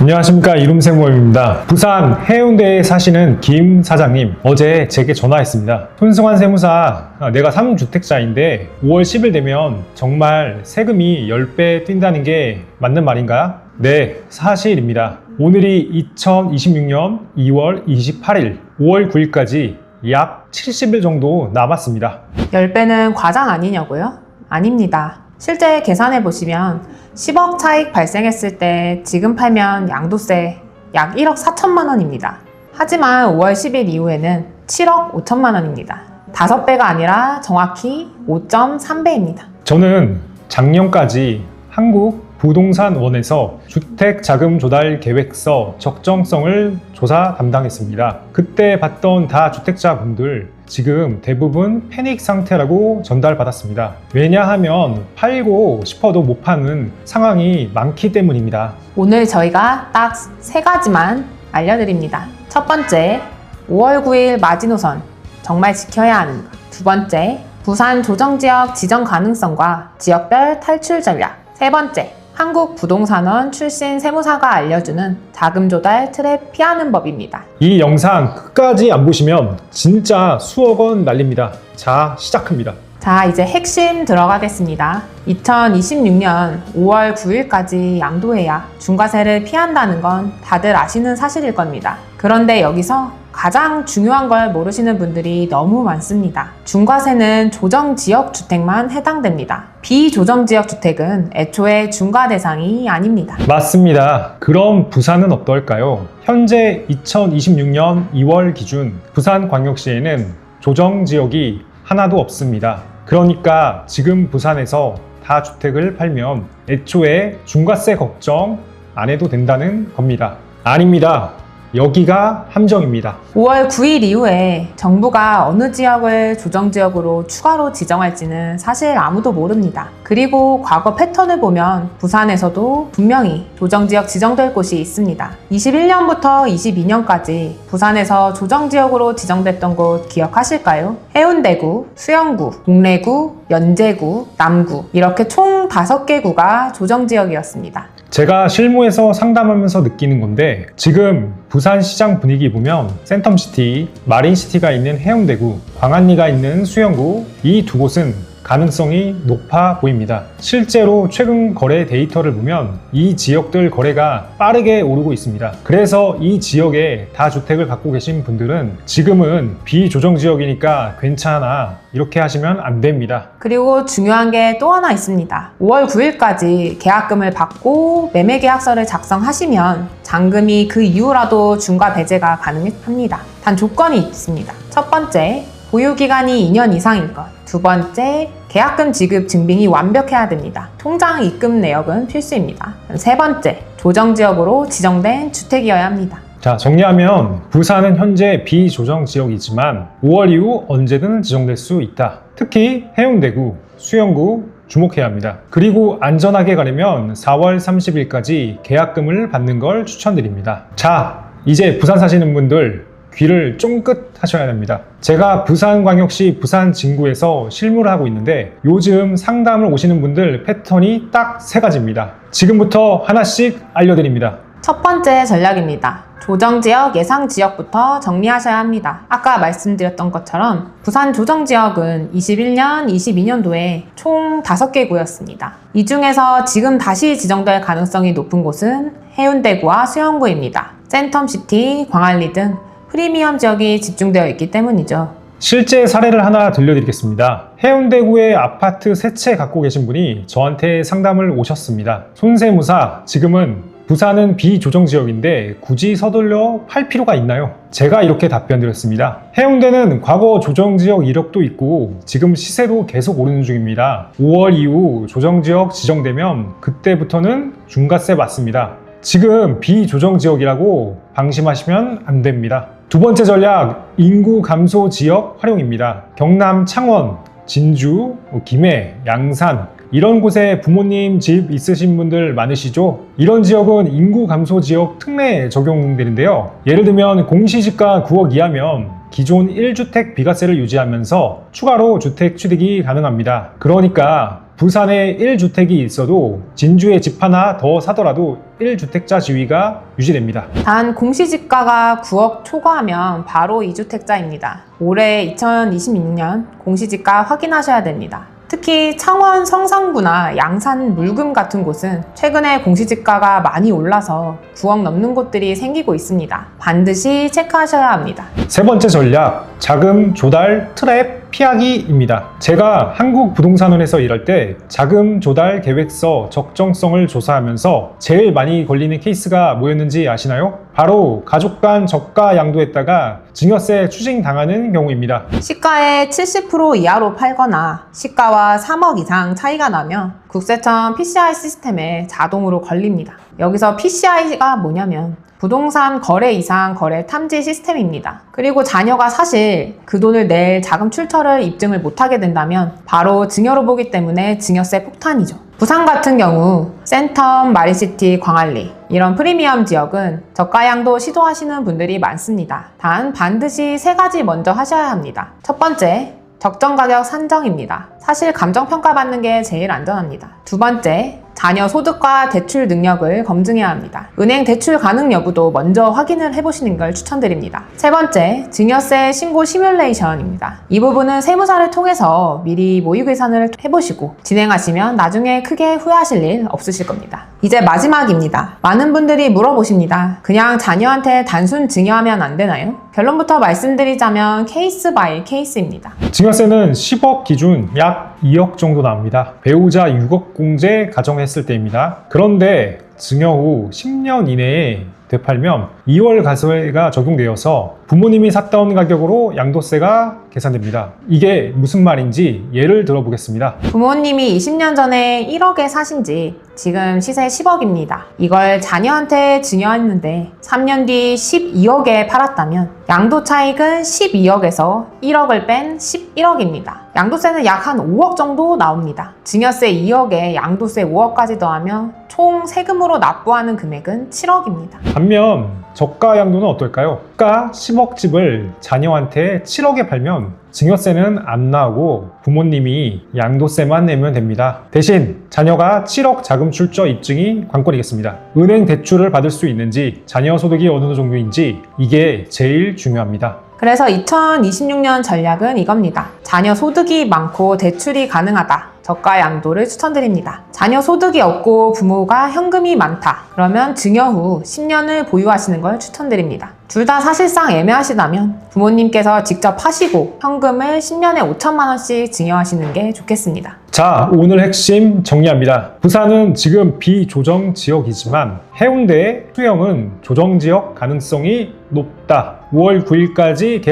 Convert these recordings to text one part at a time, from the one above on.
안녕하십니까, 이룸세무입니다. 부산 해운대에 사시는 김 사장님, 어제 제게 전화했습니다. 손승환 세무사, 내가 3주택자인데 5월 10일 되면 정말 세금이 10배 뛴다는 게 맞는 말인가요? 네, 사실입니다. 오늘이 2026년 2월 28일, 5월 9일까지 약 70일 정도 남았습니다. 10배는 과장 아니냐고요? 아닙니다. 실제 계산해 보시면 10억 차익 발생했을 때 지금 팔면 양도세 약 1억 4천만 원입니다. 하지만 5월 10일 이후에는 7억 5천만 원입니다. 5배가 아니라 정확히 5.3배입니다. 저는 작년까지 한국부동산원에서 주택자금조달계획서 적정성을 조사 담당했습니다. 그때 봤던 다주택자분들 지금 대부분 패닉 상태라고 전달받았습니다. 왜냐하면 팔고 싶어도 못 파는 상황이 많기 때문입니다. 오늘 저희가 딱 3가지만 알려드립니다. 첫 번째, 5월 9일 마지노선 정말 지켜야 하는 것. 두 번째, 부산 조정지역 지정 가능성과 지역별 탈출 전략. 세 번째, 한국부동산원 출신 세무사가 알려주는 자금 조달 트랩 피하는 법입니다. 이 영상 끝까지 안 보시면 진짜 수억 원 날립니다. 자, 시작합니다. 자, 이제 핵심 들어가겠습니다. 2026년 5월 9일까지 양도해야 중과세를 피한다는 건 다들 아시는 사실일 겁니다. 그런데 여기서 가장 중요한 걸 모르시는 분들이 너무 많습니다. 중과세는 조정지역 주택만 해당됩니다. 비조정지역 주택은 애초에 중과 대상이 아닙니다. 맞습니다. 그럼 부산은 어떨까요? 현재 2026년 2월 기준 부산광역시에는 조정지역이 하나도 없습니다. 그러니까 지금 부산에서 다주택을 팔면 애초에 중과세 걱정 안 해도 된다는 겁니다. 아닙니다. 여기가 함정입니다. 5월 9일 이후에 정부가 어느 지역을 조정지역으로 추가로 지정할지는 사실 아무도 모릅니다. 그리고 과거 패턴을 보면 부산에서도 분명히 조정지역 지정될 곳이 있습니다. 21년부터 22년까지 부산에서 조정지역으로 지정됐던 곳 기억하실까요? 해운대구, 수영구, 동래구, 연제구, 남구 이렇게 총 5개 구가 조정지역이었습니다. 제가 실무에서 상담하면서 느끼는 건데 지금 부산시장 분위기 보면 센텀시티, 마린시티가 있는 해운대구, 광안리가 있는 수영구 이 두 곳은 가능성이 높아 보입니다. 실제로 최근 거래 데이터를 보면 이 지역들 거래가 빠르게 오르고 있습니다. 그래서 이 지역에 다주택을 갖고 계신 분들은 지금은 비조정지역이니까 괜찮아 이렇게 하시면 안 됩니다. 그리고 중요한 게 또 하나 있습니다. 5월 9일까지 계약금을 받고 매매계약서를 작성하시면 잔금이 그 이후라도 중과 배제가 가능합니다. 단 조건이 있습니다. 첫 번째, 보유기간이 2년 이상일 것. 두 번째, 계약금 지급 증빙이 완벽해야 됩니다. 통장 입금 내역은 필수입니다. 세 번째, 조정지역으로 지정된 주택이어야 합니다. 자, 정리하면 부산은 현재 비조정지역이지만 5월 이후 언제든 지정될 수 있다. 특히 해운대구, 수영구 주목해야 합니다. 그리고 안전하게 가려면 4월 30일까지 계약금을 받는 걸 추천드립니다. 자, 이제 부산 사시는 분들 귀를 쫑긋 하셔야 됩니다. 제가 부산광역시 부산진구에서 실무를 하고 있는데 요즘 상담을 오시는 분들 패턴이 딱 3가지입니다. 지금부터 하나씩 알려드립니다. 첫 번째 전략입니다. 조정지역 예상지역부터 정리하셔야 합니다. 아까 말씀드렸던 것처럼 부산 조정지역은 21년, 22년도에 총 5개 구였습니다. 이 중에서 지금 다시 지정될 가능성이 높은 곳은 해운대구와 수영구입니다. 센텀시티, 광안리 등 프리미엄 지역이 집중되어 있기 때문이죠. 실제 사례를 하나 들려드리겠습니다. 해운대구에 아파트 3채 갖고 계신 분이 저한테 상담을 오셨습니다. 손세무사, 지금은 부산은 비조정지역인데 굳이 서둘러 팔 필요가 있나요? 제가 이렇게 답변 드렸습니다. 해운대는 과거 조정지역 이력도 있고 지금 시세도 계속 오르는 중입니다. 5월 이후 조정지역 지정되면 그때부터는 중과세 맞습니다. 지금 비조정지역이라고 방심하시면 안 됩니다. 두 번째 전략, 인구 감소 지역 활용입니다. 경남 창원, 진주, 김해, 양산 이런 곳에 부모님 집 있으신 분들 많으시죠? 이런 지역은 인구 감소 지역 특례에 적용되는데요. 예를 들면 공시지가 9억 이하면 기존 1주택 비과세를 유지하면서 추가로 주택 취득이 가능합니다. 그러니까 부산에 1주택이 있어도 진주에 집 하나 더 사더라도 1주택자 지위가 유지됩니다. 단 공시지가가 9억 초과하면 바로 2주택자입니다. 올해 2026년 공시지가 확인하셔야 됩니다. 특히 창원 성산구나 양산 물금 같은 곳은 최근에 공시지가가 많이 올라서 9억 넘는 곳들이 생기고 있습니다. 반드시 체크하셔야 합니다. 세 번째 전략, 자금 조달 트랩 피하기입니다. 제가 한국부동산원에서 일할 때 자금 조달 계획서 적정성을 조사하면서 제일 많이 걸리는 케이스가 뭐였는지 아시나요? 바로 가족 간 저가 양도했다가 증여세 추징당하는 경우입니다. 시가의 70% 이하로 팔거나 시가와 3억 이상 차이가 나면 국세청 PCI 시스템에 자동으로 걸립니다. 여기서 PCI가 뭐냐면 부동산 거래 이상 거래 탐지 시스템입니다. 그리고 자녀가 사실 그 돈을 낼 자금 출처를 입증을 못하게 된다면 바로 증여로 보기 때문에 증여세 폭탄이죠. 부산 같은 경우 센텀, 마린시티, 광안리 이런 프리미엄 지역은 저가 양도 시도하시는 분들이 많습니다. 단 반드시 세 가지 먼저 하셔야 합니다. 첫 번째, 적정 가격 산정입니다. 사실 감정평가 받는 게 제일 안전합니다. 두 번째, 자녀 소득과 대출 능력을 검증해야 합니다. 은행 대출 가능 여부도 먼저 확인을 해보시는 걸 추천드립니다. 세 번째, 증여세 신고 시뮬레이션입니다. 이 부분은 세무사를 통해서 미리 모의 계산을 해보시고 진행하시면 나중에 크게 후회하실 일 없으실 겁니다. 이제 마지막입니다. 많은 분들이 물어보십니다. 그냥 자녀한테 단순 증여하면 안 되나요? 결론부터 말씀드리자면 케이스 바이 케이스입니다. 증여세는 10억 기준 약 2억 정도 나옵니다. 배우자 6억 공제 가정했을 때입니다. 그런데 증여 후 10년 이내에 되팔면 2월 가세가 적용되어서 부모님이 샀던 가격으로 양도세가 계산됩니다. 이게 무슨 말인지 예를 들어보겠습니다. 부모님이 20년 전에 1억에 사신 집 지금 시세 10억입니다. 이걸 자녀한테 증여했는데 3년 뒤 12억에 팔았다면 양도 차익은 12억에서 1억을 뺀 11억입니다. 양도세는 약 한 5억 정도 나옵니다. 증여세 2억에 양도세 5억까지 더하면 총 세금으로 납부하는 금액은 7억입니다. 반면 저가 양도는 어떨까요? 가 10억 집을 자녀한테 7억에 팔면 증여세는 안 나오고 부모님이 양도세만 내면 됩니다. 대신 자녀가 7억 자금 출처 입증이 관건이겠습니다. 은행 대출을 받을 수 있는지, 자녀 소득이 어느 정도인지 이게 제일 중요합니다. 그래서 2026년 전략은 이겁니다. 자녀 소득이 많고 대출이 가능하다. 저가 양도를 추천드립니다. 자녀 소득이 없고 부모가 현금이 많다. 그러면 증여 후 10년을 보유하시는 걸 추천드립니다. 둘 다 사실상 애매하시다면 부모님께서 직접 하시고 현금을 10년에 5천만 원씩 증여하시는 게 좋겠습니다. 자, 오늘 핵심 정리합니다. 부산은 지금 비조정 지역이지만 해운대의 수영은 조정 지역 가능성이 높다. 5월 9일까지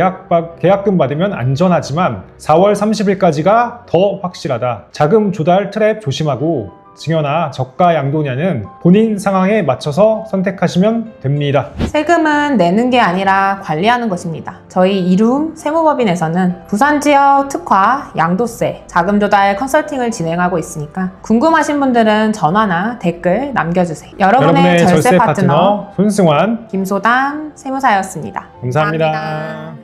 계약금 받으면 안전하지만 4월 30일까지가 더 확실하다. 자금 조달 트랩 조심하고 증여나 저가 양도냐는 본인 상황에 맞춰서 선택하시면 됩니다. 세금은 내는 게 아니라 관리하는 것입니다. 저희 이룸 세무법인에서는 부산 지역 특화 양도세 자금 조달 컨설팅을 진행하고 있으니까 궁금하신 분들은 전화나 댓글 남겨주세요. 여러분의 절세 파트너 손승환 김소담 세무사였습니다. 감사합니다.